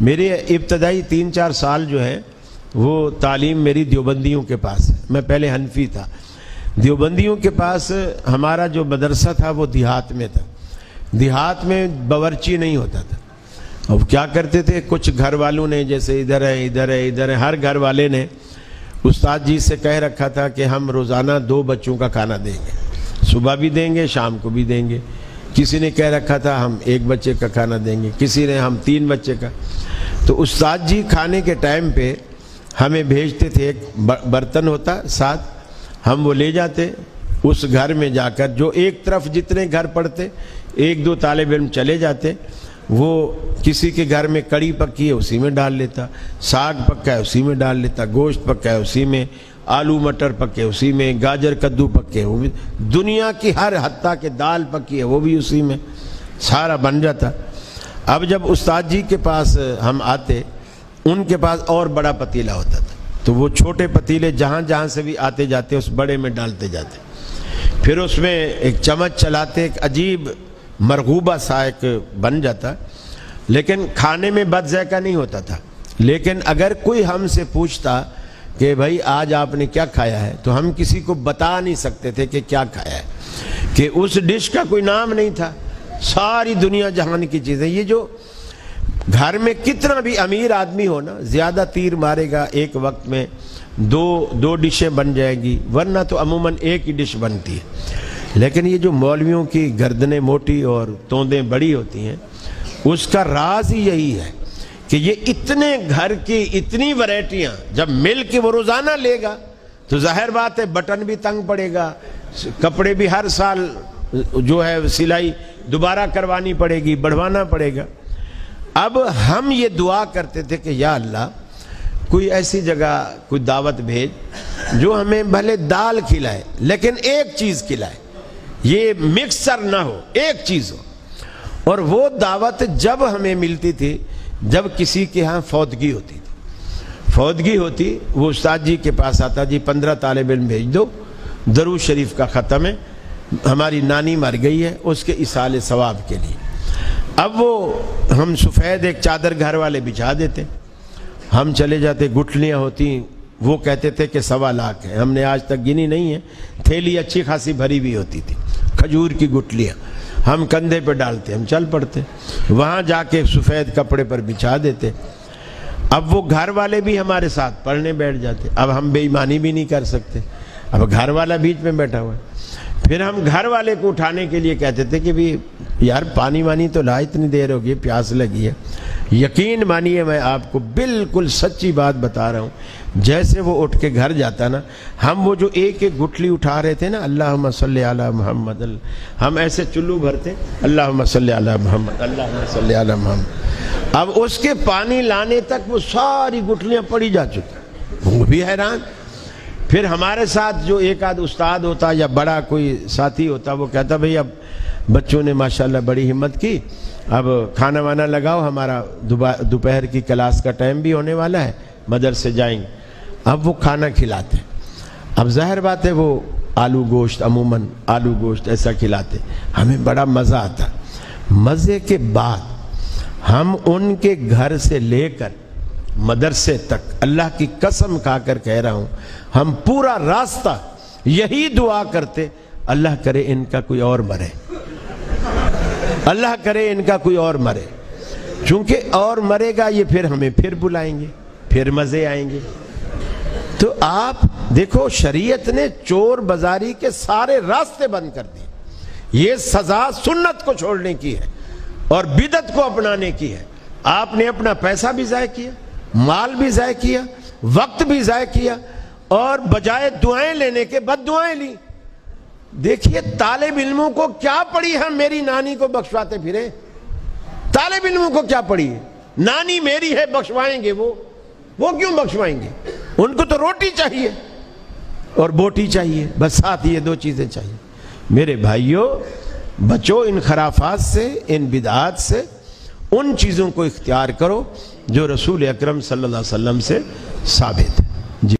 میرے ابتدائی 3-4 سال جو ہے وہ تعلیم میری دیوبندیوں کے پاس ہے. میں پہلے حنفی تھا. دیوبندیوں کے پاس ہمارا جو مدرسہ تھا وہ دیہات میں تھا. دیہات میں باورچی نہیں ہوتا تھا. اب کیا کرتے تھے, کچھ گھر والوں نے, جیسے ادھر ہے, ہر گھر والے نے استاد جی سے کہہ رکھا تھا کہ ہم روزانہ 2 بچوں کا کھانا دیں گے, صبح بھی دیں گے شام کو بھی دیں گے. کسی نے کہہ رکھا تھا ہم 1 بچے کا کھانا دیں گے, کسی نے ہم 3 بچے کا. تو استاد جی کھانے کے ٹائم پہ ہمیں بھیجتے تھے, ایک برتن ہوتا ساتھ, ہم وہ لے جاتے اس گھر میں جا کر, جو ایک طرف جتنے گھر پڑتے 1-2 طالب علم چلے جاتے, وہ کسی کے گھر میں کڑی پکی ہے اسی میں ڈال لیتا, ساگ پکا ہے اسی میں ڈال لیتا, گوشت پکا ہے اسی میں, آلو مٹر پکے اسی میں, گاجر کدو پکے وہ بھی, دنیا کی ہر حتیٰ کہ دال پکی ہے وہ بھی اسی میں, سارا بن جاتا. اب جب استاد جی کے پاس ہم آتے, ان کے پاس اور بڑا پتیلہ ہوتا تھا, تو وہ چھوٹے پتیلے جہاں سے بھی آتے جاتے اس بڑے میں ڈالتے جاتے, پھر اس میں ایک چمچ چلاتے, ایک عجیب مرغوبہ سا ایک بن جاتا, لیکن کھانے میں بد ذائقہ نہیں ہوتا تھا. لیکن اگر کوئی ہم سے پوچھتا کہ بھائی آج آپ نے کیا کھایا ہے, تو ہم کسی کو بتا نہیں سکتے تھے کہ کیا کھایا ہے, کہ اس ڈش کا کوئی نام نہیں تھا. ساری دنیا جہان کی چیزیں, یہ جو گھر میں کتنا بھی امیر آدمی ہو نا, زیادہ تیر مارے گا ایک وقت میں 2 ڈشیں بن جائے گی, ورنہ تو عموماً ایک ہی ڈش بنتی ہے. لیکن یہ جو مولویوں کی گردنیں موٹی اور توندیں بڑی ہوتی ہیں, اس کا راز ہی یہی ہے کہ یہ اتنے گھر کی اتنی ورائٹیاں جب مل کے وہ روزانہ لے گا, تو ظاہر بات ہے بٹن بھی تنگ پڑے گا, کپڑے بھی ہر سال جو ہے سلائی دوبارہ کروانی پڑے گی, بڑھوانا پڑے گا. اب ہم یہ دعا کرتے تھے کہ یا اللہ کوئی ایسی جگہ کوئی دعوت بھیج جو ہمیں بھلے دال کھلائے لیکن ایک چیز کھلائے, یہ مکسر نہ ہو, ایک چیز ہو. اور وہ دعوت جب ہمیں ملتی تھی جب کسی کے ہاں فوتگی ہوتی تھی. فوتگی ہوتی, وہ استاد جی کے پاس آتا, جی 15 طالب علم بھیج دو, درود شریف کا ختم ہے, ہماری نانی مر گئی ہے, اس کے ایصال ثواب کے لیے. اب وہ ہم سفید ایک چادر گھر والے بچھا دیتے, ہم چلے جاتے, گٹھلیاں ہوتی, وہ کہتے تھے کہ 1.25 لاکھ ہیں, ہم نے آج تک گنی نہیں ہے, تھیلی اچھی خاصی بھری بھی ہوتی تھی, کھجور کی گٹھلیاں, ہم کندھے پہ ڈالتے, ہم چل پڑتے, وہاں جا کے سفید کپڑے پر بچھا دیتے. اب وہ گھر والے بھی ہمارے ساتھ پڑھنے بیٹھ جاتے. اب ہم بے ایمانی بھی نہیں کر سکتے, اب گھر والا بیچ میں بیٹھا ہوا ہے. پھر ہم گھر والے کو اٹھانے کے لیے کہتے تھے کہ بھی یار پانی وانی تو لا, اتنی دیر ہوگی, پیاس لگی ہے. یقین مانیے میں آپ کو بالکل سچی بات بتا رہا ہوں, جیسے وہ اٹھ کے گھر جاتا نا, ہم وہ جو ایک گٹھلی اٹھا رہے تھے نا, اللہم صلی علی محمد, ہم ایسے چلو بھرتے, اللہم صلی علی محمد, اللہم صلی علی محمد. اب اس کے پانی لانے تک وہ ساری گٹھلیاں پڑی جا چکی, وہ بھی حیران. پھر ہمارے ساتھ جو ایک آدھ استاد ہوتا یا بڑا کوئی ساتھی ہوتا, وہ کہتا بھئی اب بچوں نے ماشاءاللہ بڑی ہمت کی, اب کھانا وانا لگاؤ, ہمارا دوپہر کی کلاس کا ٹائم بھی ہونے والا ہے, مدرسے جائیں گے. اب وہ کھانا کھلاتے. اب ظاہر بات ہے وہ آلو گوشت, عموماً آلو گوشت ایسا کھلاتے, ہمیں بڑا مزہ آتا. مزے کے بعد ہم ان کے گھر سے لے کر مدرسے تک, اللہ کی قسم کھا کر کہہ رہا ہوں, ہم پورا راستہ یہی دعا کرتے, اللہ کرے ان کا کوئی اور مرے, اللہ کرے ان کا کوئی اور مرے, چونکہ اور مرے گا یہ پھر ہمیں پھر بلائیں گے, پھر مزے آئیں گے. تو آپ دیکھو شریعت نے چور بازاری کے سارے راستے بند کر دیے. یہ سزا سنت کو چھوڑنے کی ہے اور بدعت کو اپنانے کی ہے. آپ نے اپنا پیسہ بھی ضائع کیا, مال بھی ضائع کیا, وقت بھی ضائع کیا, اور بجائے دعائیں لینے کے بد دعائیں لی. دیکھیے طالب علموں کو کیا پڑی, ہم میری نانی کو بخشواتے پھرے, طالب علموں کو کیا پڑی ہے, نانی میری ہے بخشوائیں گے, وہ کیوں بخشوائیں گے, ان کو تو روٹی چاہیے اور بوٹی چاہیے, بس ساتھ یہ 2 چیزیں چاہیے. میرے بھائیوں بچو ان خرافات سے, ان بدعات سے, ان چیزوں کو اختیار کرو جو رسول اکرم صلی اللہ علیہ وسلم سے ثابت ہے.